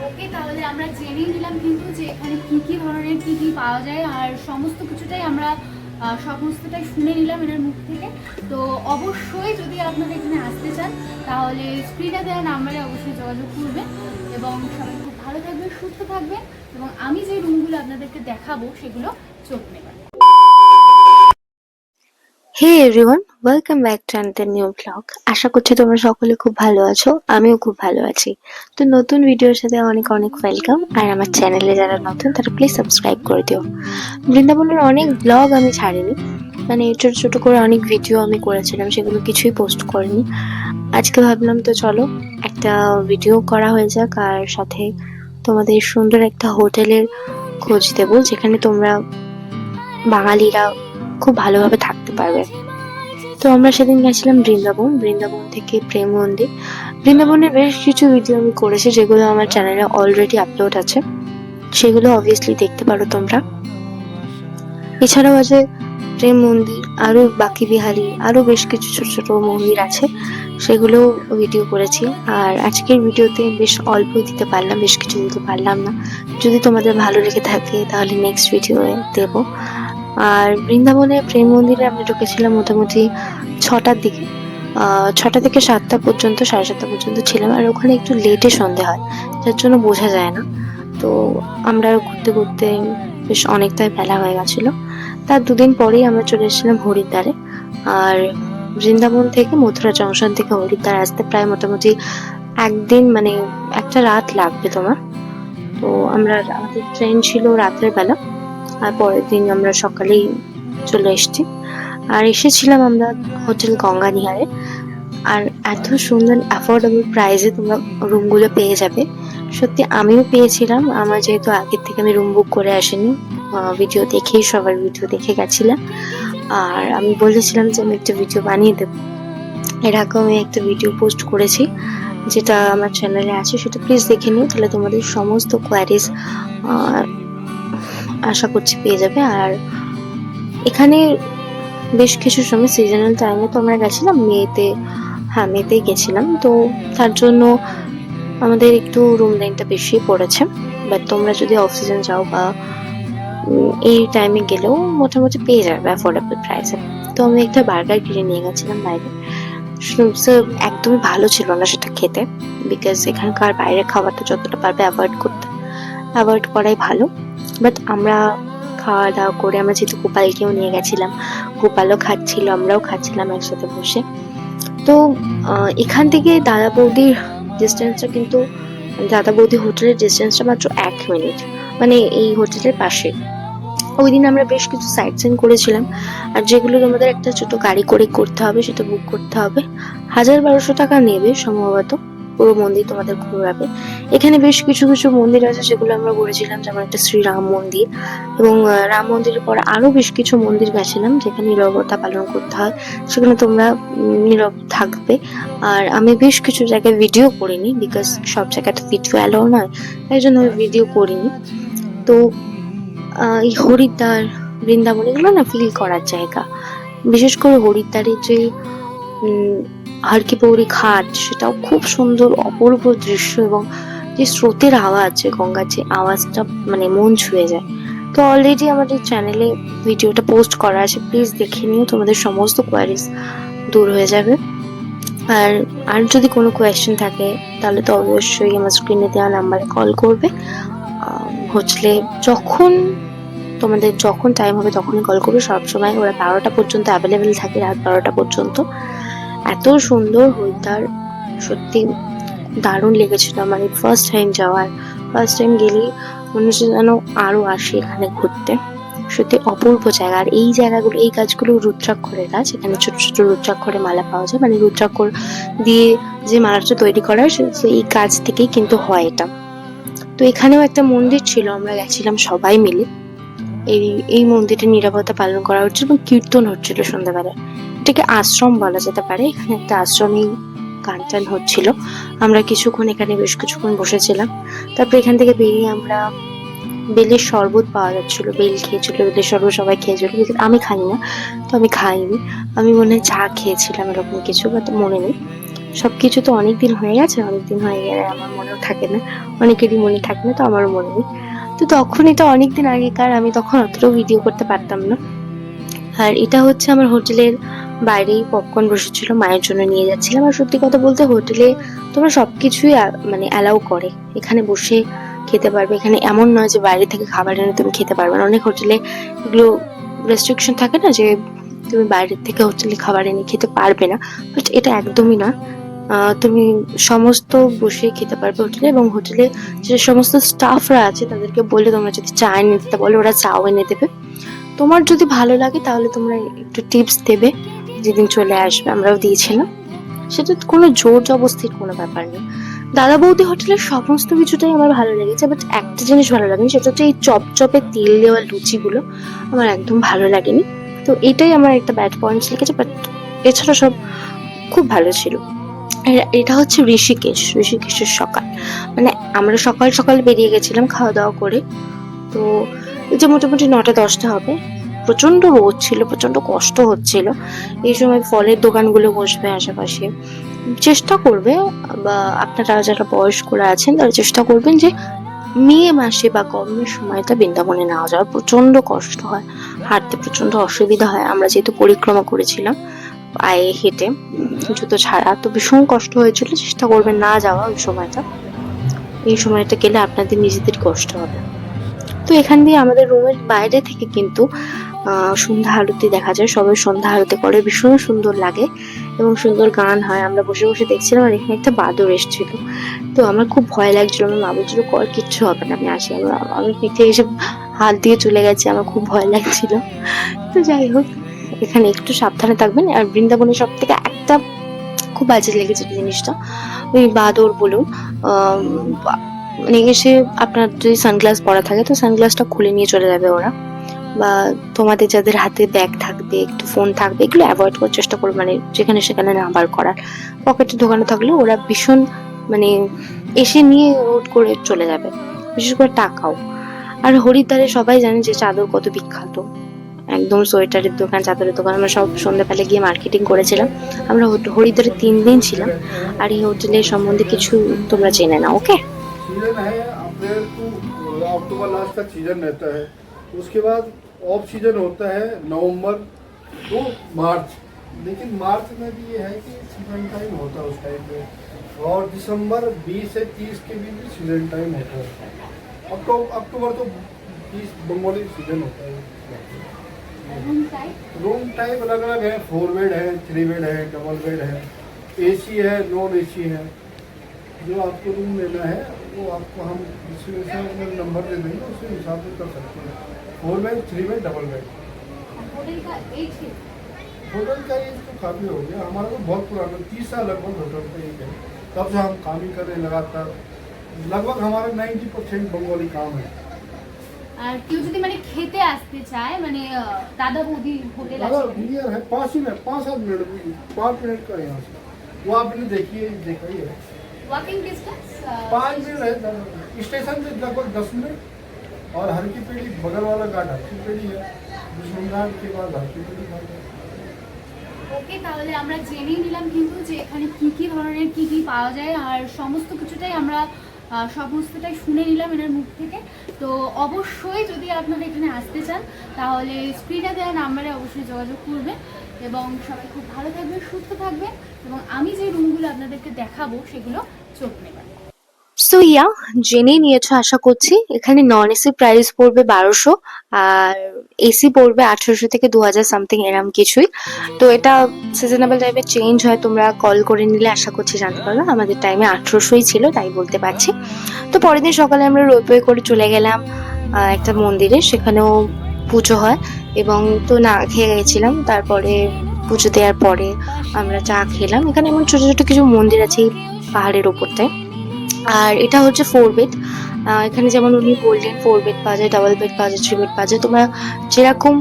ওকে, তাহলে আমরা জেনেই নিলাম কিন্তু যে এখানে কি কি ধরনের কি কি পাওয়া যায়, আর সমস্ত কিছুটাই আমরা সমস্তটাই শুনে নিলাম এনার মুখ থেকে। তো অবশ্যই যদি আপনারা এখানে আসতে চান তাহলে স্ক্রিনে দেওয়া নাম্বারে অবশ্যই যোগাযোগ করবেন, এবং সবাই খুব ভালো থাকবেন, সুস্থ থাকবেন, এবং আমি যে রুমগুলো আপনাদেরকে দেখাবো সেগুলো চোখ নেবেন। Hey everyone, welcome back to another new blog. আশা করছি তোমরা সকলে খুব ভালো আছো, আমিও খুব ভালো আছি। তো নতুন ভিডিওর সাথে অনেক অনেক ওয়েলকাম। আর আমার চ্যানেলে যারা নতুন তারা প্লিজ সাবস্ক্রাইব করে দিও। বৃন্দাবনের অনেক ব্লগ আমি ছাড়িনি, মানে ছোট ছোট করে অনেক ভিডিও আমি করেছিলাম, সেগুলো কিছুই পোস্ট করিনি। আজকে ভাবলাম তো চলো একটা ভিডিও করা হয়ে যাক, আর সাথে তোমাদের সুন্দর একটা হোটেলের খোঁজ দেবো যেখানে তোমরা বাঙালিরা খুব ভালোভাবে থাকতে পারবে। তো আমরা সেদিন গেছিলাম বৃন্দাবন, বৃন্দাবন থেকে প্রেম মন্দির। বৃন্দাবনের বেশ কিছু ভিডিও আমি করেছি যেগুলো আমার চ্যানেলে অলরেডি আপলোড আছে, সেগুলো অবভিয়াসলি দেখতে পারো তোমরা। এছাড়াও আছে প্রেম মন্দির, আরো বাকি বিহারি, আরো বেশ কিছু ছোট ছোট মন্দির আছে, সেগুলো ভিডিও করেছি। আর আজকের ভিডিওতে বেশ অল্পই দিতে পারলাম, বেশ কিছু দিতে পারলাম না। যদি তোমাদের ভালো লেগে থাকে তাহলে নেক্সট ভিডিওয়ে দেবো। আর বৃন্দাবনে প্রেম মন্দিরে আমরা ঢুকেছিলাম মোটামুটি 6টার দিকে। 6টা থেকে 7টা পর্যন্ত, 7:30 পর্যন্ত ছিলাম। আর ওখানে একটু লেটে সন্ধে হয়, যার জন্য বোঝা যায় না। তো আমরা ঘুরতে ঘুরতে বেশ অনেকটাই বেলা হয়ে গেছিল। তার দুদিন পরেই আমরা চলে এসেছিলাম হরিদ্বারে। আর বৃন্দাবন থেকে মথুরা জংশন থেকে হরিদ্বার আসতে প্রায় মোটামুটি একদিন, মানে একটা রাত লাগবে তোমার। তো আমাদের ট্রেন ছিল রাতের বেলা, আর পরের দিন আমরা সকালেই চলে এসেছি। আর এসেছিলাম আমরা হোটেল গঙ্গানিহারে। আর এত সুন্দর অ্যাফোর্ডেবল প্রাইসে তোমরা রুমগুলো পেয়ে যাবে। সত্যি আমিও পেয়েছিলাম, আমার যেহেতু আগের থেকে আমি রুম বুক করে আসিনি, ভিডিও দেখেই সবার ভিডিও দেখে গেছিলাম। আর আমি বলেছিলাম যে আমি একটা ভিডিও বানিয়ে দেবো। এর আগেও আমি একটা ভিডিও পোস্ট করেছি যেটা আমার চ্যানেলে আছে, সেটা প্লিজ দেখে নিও, তাহলে তোমাদের সমস্ত কোয়ারিজ আশা করছি পেয়ে যাবে। আর এখানে বেশ কিছু সময় সিজনাল টাইমে তো আমরা গেছিলাম মেতে, হ্যাঁ মেতেই গেছিলাম, তো তার জন্য আমাদের একটু রুম রেন্টটা বেশি পড়েছে। বাট তোমরা যদি অফ সিজন যাও বা এই টাইমে গেলেও মোটামুটি পেয়ে যাবে অ্যাফোর্ডেবল প্রাইসে। তো আমি একটা বার্গার কিনে নিয়ে গেছিলাম বাইরে। একদমই ভালো ছিল না সেটা খেতে, বিকজ এখানকার বাইরের খাবারটা যতটা পারবে অ্যাভয়েড করাই ভালো। বাট আমরা খাওয়া দাওয়া করে, আমরা যেহেতু গোপালকেও নিয়ে গেছিলাম, গোপালও খাচ্ছিল, আমরাও খাচ্ছিলাম একসাথে বসে। তো এখান থেকে দাদা বৌদির ডিস্টেন্সটা কিন্তু, দাদা বৌদি হোটেলের ডিস্টেন্সটা মাত্র 1 মিনিট, মানে এই হোটেলের পাশে। ওই দিন আমরা বেশ কিছু সাইট সিন করেছিলাম, আর যেগুলো আমাদের একটা ছোট গাড়ি করে করতে হবে, সেটা বুক করতে হবে। 1000-1200 টাকা নেবে সম্ভবত পুরো মন্দির তোমাদের ঘোরাবে। এখানে বেশ কিছু কিছু মন্দির আছে যেগুলো আমরা ঘুরেছিলাম, যেমন একটা শ্রীরাম মন্দির, এবং রাম মন্দিরের পর আরো বেশ কিছু মন্দির গেছিলাম যেখানে নীরবতা পালন করতে হয়, সেখানে তোমরা নীরব থাকবে। আর আমি বেশ কিছু জায়গায় ভিডিও করিনি, বিকজ সব জায়গায় তো ভিডিও অ্যালাউ নয়, তাই জন্য আমি ভিডিও করিনি। তো এই হরিদ্বার, বৃন্দাবন এগুলো না ফিল করার জায়গা। বিশেষ করে হরিদ্বারের যে হর কি পৌরি ঘাট, সেটাও খুব সুন্দর অপূর্ব দৃশ্য, এবং যে স্রোতের আওয়াজ, যে গঙ্গার যে আওয়াজটা মানে মন ছুঁয়ে যায়। তো অলরেডি আমাদের চ্যানেলে ভিডিওটা পোস্ট করা আছে, প্লিজ দেখে নিও, তোমাদের সমস্ত কোয়ারিজ দূর হয়ে যাবে। আর যদি কোনো কোয়েশ্চেন থাকে তাহলে তো অবশ্যই আমার স্ক্রিনে দেওয়া নাম্বারে কল করবে। হচ্ছে তোমাদের যখন টাইম হবে তখনই কল করবে। সবসময় ওরা 12টা পর্যন্ত অ্যাভেলেবেল থাকে, রাত 12টা পর্যন্ত। এত সুন্দর হরিদ্বার, সত্যি দারুণ লেগেছিল আমার এই ফার্স্ট টাইম যাওয়ার। ফার্স্ট টাইম গেলেই মনে হচ্ছে যেন আরো আসি এখানে ঘুরতে। সত্যি অপূর্ব জায়গা। আর এই জায়গাগুলো, এই গাছগুলো রুদ্রাক্ষরের গাছ, এখানে ছোট ছোট রুদ্রাক্ষরের মালা পাওয়া যায়, মানে রুদ্রাক্ষর দিয়ে যে মালাটা তৈরি করা হয় এই গাছ থেকেই কিন্তু হয় এটা। তো এখানেও একটা মন্দির ছিল, আমরা গেছিলাম সবাই মিলে। এই মন্দিরে নীরবতা পালন করা হচ্ছিল এবং কীর্তন হচ্ছিল সন্ধ্যাবেলায়। এটাকে আশ্রম বলা যেতে পারে, এখানে একটা আশ্রমেই গান টান হচ্ছিল। আমরা কিছুক্ষণ এখানে বেশ কিছুক্ষণ বসেছিলাম। তারপর এখান থেকে বেরিয়ে আমরা বেলের শরবত পাওয়া যাচ্ছিল, বেল খেয়েছিল, বেলের শরবত সবাই খেয়েছিল, কিন্তু আমি খাই না, তো আমি খাইনি। আমি মনে হয় চা খেয়েছিলাম এরকম কিছু, বাট মনে নেই। সবকিছু তো অনেক দিন হয়ে গেছে, অনেক দিন হয়ে গেলে আমার মনেও থাকে না, অনেকেরই মনে থাকে না, তো আমারও মনে নেই। তো তখন এটা অনেকদিন আগেকার, আমি তখন অতটাও ভিডিও করতে পারতাম না। আর এটা হচ্ছে আমার হোটেলের বাইরেই পপকর্ন বসেছিল, মায়ের জন্য নিয়ে যাচ্ছিলাম। আর সত্যি কথা বলতে হোটেলে তোমরা সবকিছুই মানে অ্যালাউ করে, এখানে বসে খেতে পারবে। এখানে এমন নয় যে বাইরে থেকে খাবার এনে তুমি খেতে পারবে না। অনেক হোটেলে এগুলো রেস্ট্রিকশন থাকে না, যে তুমি বাইরের থেকে হোটেলে খাবার এনে খেতে পারবে না, বাট এটা একদমই না। তুমি সমস্ত বসে খেতে পারবে হোটেলে, এবং হোটেলে যে সমস্ত স্টাফরা আছে তাদেরকে বললে তোমরা যদি চা এনে দিতে বলো, ওরা চাও এনে দেবে। তোমার যদি ভালো লাগে তাহলে তোমরা একটু টিপস দেবে যেদিন চলে আসবে, আমরাও দিয়েছিলাম। সেটা কোনো জোর জবস্তির কোনো ব্যাপার নেই। দাদা বৌদি হোটেলের সমস্ত কিছুটাই আমার ভালো লেগেছে, বাট একটা জিনিস ভালো লাগেনি, সেটা হচ্ছে এই চপচপে তেল দেওয়া লুচিগুলো আমার একদম ভালো লাগেনি। তো এটাই আমার একটা ব্যাড পয়েন্টস লেগেছে, বাট এছাড়া সব খুব ভালো ছিল। এটা হচ্ছে ঋষিকেশের সকাল, মানে আমরা সকাল সকাল বেরিয়ে গেছিলাম খাওয়া দাওয়া করে। তো এই যে মোটামুটি 9টা 10টা হবে, প্রচন্ড রোদ ছিল, প্রচন্ড কষ্ট হচ্ছিল। এই সময় ফলের দোকানগুলো বসবে আশেপাশে। চেষ্টা করবে, বা আপনারা যারা বয়স্করা আছেন তারা চেষ্টা করবেন যে মে মাসে বা গরমের সময়টা বৃন্দাবনে না যাওয়ার। প্রচন্ড কষ্ট হয়, হাঁটতে প্রচন্ড অসুবিধা হয়। আমরা যেহেতু পরিক্রমা করেছিলাম পায়ে হেঁটে, জুতো ছাড়া, তো ভীষণ কষ্ট হয়েছিল। চেষ্টা করবেন না যাওয়া ওই সময়টা। এই সময়টা গেলে আপনাদের নিজেদের কষ্ট হবে। তো এখান দিয়ে আমাদের রুমের বাইরে থেকে কিন্তু সন্ধ্যা আরতি দেখা যায়, সবাই সন্ধ্যা আরতি করে, ভীষণ সুন্দর লাগে এবং সুন্দর গান হয়। আমরা বসে বসে দেখছিলাম, আর এখানে একটা বাদর এসেছিল, তো আমার খুব ভয় লাগছিল। আমার মা বলছিল কর, কিচ্ছু হবে না, আমি আসি। আমি পিঠে এসে হাত দিয়ে চলে গেছে, আমার খুব ভয় লাগছিল। তো যাই হোক, এখানে একটু সাবধানে থাকবেন। আর বৃন্দাবনের সব থেকে একটা খুব বাজে লেগেছে জিনিসটা, ওই বাদর বলুন, মানে এসে আপনার যদি সানগ্লাস পরা থাকে তো সানগ্লাসটা খুলে নিয়ে চলে যাবে ওরা। বা তোমাদের যাদের হাতে ব্যাগ থাকবে, একটু ফোন থাকবে, এগুলো অ্যাভয়েড করার চেষ্টা করো, মানে যেখানে সেখানে না বার করার। পকেটে ঢোকানো থাকলেও ওরা ভীষণ মানে এসে নিয়ে হুট করে চলে যাবে, বিশেষ করে টাকাও। আর হরিদ্বারে সবাই জানে যে চাদর কত বিখ্যাত, একদম সোয়েটারের দোকান, চাদরের দোকান। আমরা সব সন্ধ্যাবেলা গিয়ে মার্কেটিং করেছিলাম। আমরা হরিদ্বারে 3 দিন ছিলাম। আর এই হোটেলের সম্বন্ধে কিছু তোমরা জেনে নাও, ওকে? सीजन है अप्रैल टू अक्टूबर लास्ट तक सीजन रहता है। उसके बाद ऑफ सीजन होता है नवंबर टू मार्च। लेकिन मार्च में भी ये है कि सीजन टाइम होता है उस टाइम पे। और दिसंबर 20 से 30 के बीच भी सीजन टाइम होता है। अक्टूबर तो 30 बंगाली सीजन होता है। रूम टाइप अलग अलग है, 4 बेड है, 3 बेड है, डबल बेड है, एसी है, नॉन एसी है। जो आपको रूम लेना है वो आपको हम इसी में नंबर दे देंगे, उसी हिसाब से कर सकते हैं। 4 bed, 3 bed, double bed. Hotel का एज होटल का एज तो काफ़ी हो गया हमारा, तो बहुत पुराना, 30 साल लगभग होटल का एज है। तब से हम काम ही कर रहे हैं लगातार। लगभग हमारा 90% बंगाली काम है। আর কেউ যদি মানে খেতে আসতে চায়, মানে দাদা বৌদি হোটেল ज़्यादा আছে नियर है, 5-7 मिनट, 5 मिनट का यहाँ से। वो आपने देखिए, देखा ही है, ওয়াকিং ডিস্টেন্স 5 मिनट है स्टेशन से, लगभग 10 मिनट। और हर की पेड़ी बगल वाला घाट हर की पेड़ी है, दुश्मन घाट के बाद हर की पेड़ी घाट है। ওকে, তাহলে আমরা জেনেই নিলাম কিন্তু যে এখানে কি কি ধরনের কি কি পাওয়া যায়, আর সমস্ত কিছুটাই আমরা সমস্তটাই শুনে নিলাম এনার মুখ থেকে। তো অবশ্যই যদি আপনারা এখানে আসতে চান তাহলে স্ক্রিনে দেওয়া নাম্বারে অবশ্যই যোগাযোগ করবেন। এবং সবাই খুব ভালো থাকবে, সুস্থ থাকবে, এবং আমি যে রুমগুলো আপনাদেরকে দেখাবো সেগুলো চোখ নেবেন। সো ইয়া, জেনে নিয়েছো আশা করছি। এখানে নন এসি প্রাইস পড়বে 1200, আর এসি পড়বে 1800 থেকে 2000 সামথিং, এরম কিছুই। তো এটা সিজনেবল টাইপে চেঞ্জ হয়, তোমরা কল করে নিলে আশা করছি জানতে পারবে। আমাদের টাইমে 1800ই ছিল, তাই বলতে পারছি। তো পরের দিন সকালে আমরা রোপওয়ে করে চলে গেলাম একটা মন্দিরে, সেখানেও পুজো হয়, এবং তো না খেয়ে গেছিলাম। তারপরে পুজো দেওয়ার পরে আমরা চা খেলাম। এখানে এমন ছোট ছোট কিছু মন্দির আছে এই পাহাড়ের ওপরটায়। আর এটা হচ্ছে 4 বেড। এখানে যেমন উনি বললেন 4 বেড পাওয়া যায়, ডাবল বেড পাওয়া যায়, 3 বেড পাওয়া যায়। তোমরা যেরকম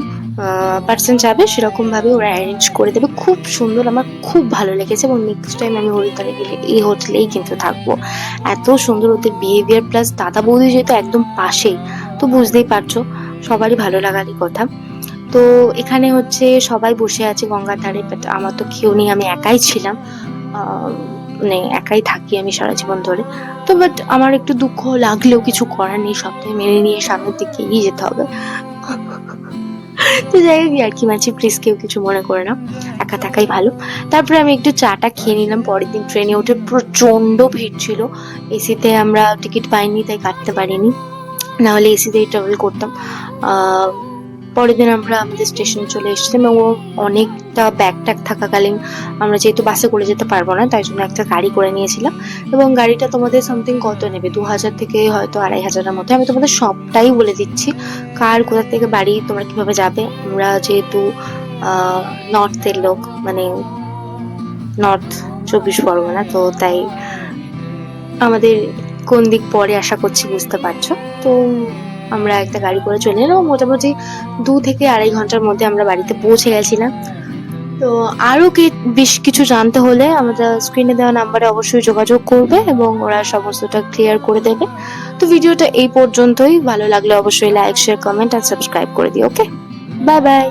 পার্সন যাবে সেরকম ভাবে ওরা অ্যারেঞ্জ করে দেবে। খুব সুন্দর, আমার খুব ভালো লেগেছে, এবং নেক্সট টাইম আমি হরিদ্বারে গেলে এই হোটেলেই কিন্তু থাকবো। এত সুন্দর ওদের বিহেভিয়ার, প্লাস দাদা বৌদি যেহেতু একদম পাশেই, তো তো বুঝতেই পারছো সবারই ভালো লাগারই কথা। তো এখানে হচ্ছে সবাই বসে আছে গঙ্গার ধারে, বাট আমার তো কেউ নেই, আমি একাই ছিলাম। মানে একাই থাকি আমি সারা জীবন ধরে। তো বাট আমার একটু দুঃখ লাগলেও কিছু করার নেই, সবটাই মেনে নিয়ে সামনের দিকে এগিয়ে যেতে হবে। তো যাই হোক, আর কি মাছি, প্লিজ কেউ কিছু মনে করে না, একা থাকাই ভালো। তারপরে আমি একটু চাটা খেয়ে নিলাম। পরের দিন ট্রেনে উঠে প্রচন্ড ভিড় ছিল, এসিতে আমরা টিকিট পাইনি তাই কাটতে পারিনি, না হলে এসিতেই ট্রাভেল করতাম। পরের দিন আমরা আমাদের স্টেশনে চলে এসেছিলাম এবং অনেকটা ব্যাগ ট্যাগ থাকাকালীন আমরা যেহেতু বাসে করে যেতে পারবো না, তাই জন্য একটা গাড়ি করে নিয়েছিলাম। এবং গাড়িটা তোমাদের সামথিং কত নেবে, 2000 থেকে হয়তো 2500-এর মধ্যে। আমি তোমাদের সবটাই বলে দিচ্ছি, কার কোথা থেকে বাড়ি, তোমরা কিভাবে যাবে। আমরা যেহেতু নর্থের লোক, মানে নর্থ 24 পরগনা, তো তাই আমাদের কোন দিক পরে আশা করছি বুঝতে পারছো। তো আমরা একটা গাড়ি করে চলে এলাম, মোটামুটি 2 থেকে 2.5 ঘন্টার মধ্যে আমরা বাড়িতে পৌঁছে গেছিলাম। তো আরো বেশ কিছু জানতে হলে আমাদের স্ক্রিনে দেওয়া নাম্বারে অবশ্যই যোগাযোগ করবে এবং ওরা সমস্তটা ক্লিয়ার করে দেবে। তো ভিডিওটা এই পর্যন্তই, ভালো লাগলে অবশ্যই লাইক, শেয়ার, কমেন্ট আর সাবস্ক্রাইব করে দিও। ওকে, বাই বাই।